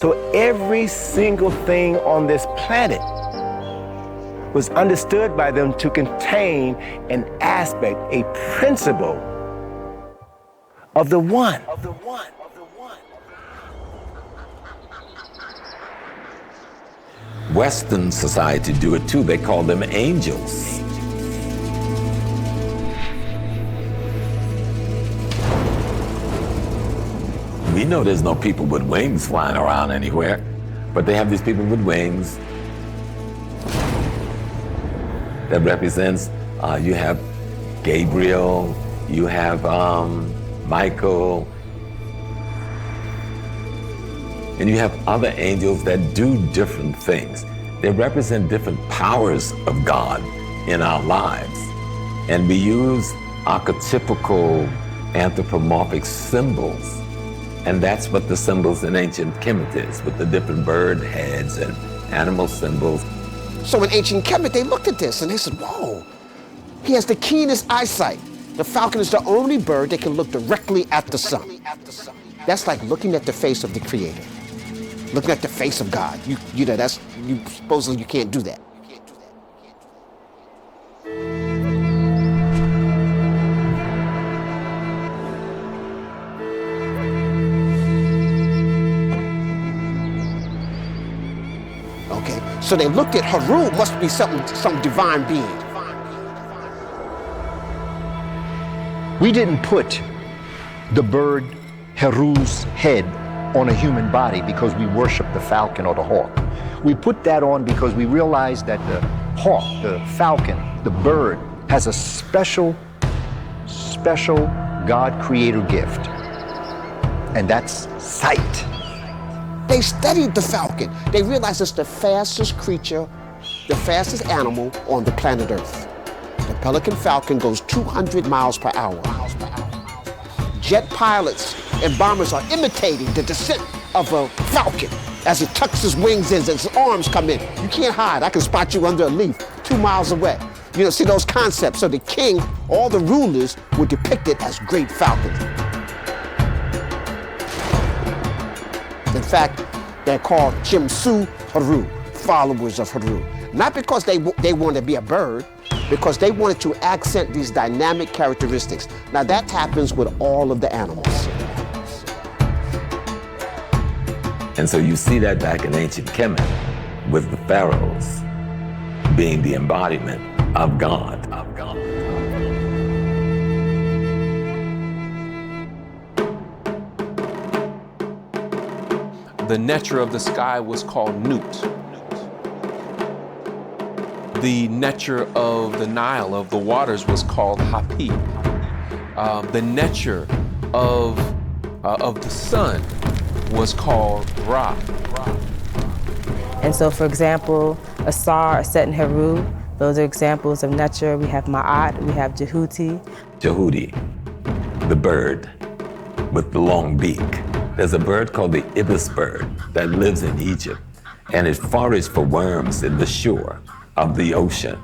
So every single thing on this planet was understood by them to contain an aspect, a principle of the one. Western society do it too. They call them angels. We know there's no people with wings flying around anywhere, but they have these people with wings that represents, you have Gabriel, you have Michael, and you have other angels that do different things. They represent different powers of God in our lives. And we use archetypical anthropomorphic symbols. And that's what the symbols in ancient Kemet is, with the different bird heads and animal symbols. So in ancient Kemet, they looked at this and they said, whoa, he has the keenest eyesight. The falcon is the only bird that can look directly at the sun. That's like looking at the face of the Creator, looking at the face of God. You know, supposedly you can't do that. Okay, so they looked at Haru, must be some divine being. We didn't put the bird Haru's head on a human body because we worship the falcon or the hawk. We put that on because we realized that the hawk, the falcon, the bird has a special God creator gift, and that's sight. They studied the falcon. They realized it's the fastest creature, the fastest animal on the planet Earth. The pelican falcon goes 200 miles per hour. Jet pilots and bombers are imitating the descent of a falcon as it tucks his wings in, as its arms come in. You can't hide. I can spot you under a leaf 2 miles away. You know, see those concepts. So the king, all the rulers were depicted as great falcons. In fact, they're called Chimsu Haru, followers of Haru. Not because they wanted to be a bird, because they wanted to accent these dynamic characteristics. Now that happens with all of the animals. And so you see that back in ancient Kemet with the pharaohs being the embodiment of God. The nature of the sky was called Nut. The nature of the Nile, of the waters, was called Hapi. The nature of the sun was called Ra. And so, for example, Asar, Aset, and Heru, those are examples of nature. We have Ma'at, we have Jehuti. Jehuti, the bird with the long beak. There's a bird called the Ibis bird that lives in Egypt, and it forages for worms in the shore of the ocean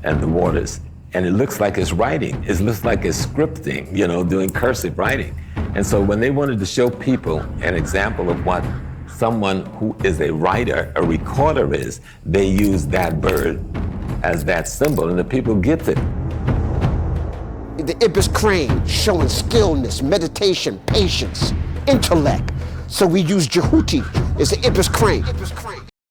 and the waters. And it looks like it's writing. It looks like it's scripting, you know, doing cursive writing. And so when they wanted to show people an example of what someone who is a writer, a recorder is, they use that bird as that symbol, and the people get it. The Ibis crane showing skillness, meditation, patience, intellect. So we use Jehuti as the Ibis crane.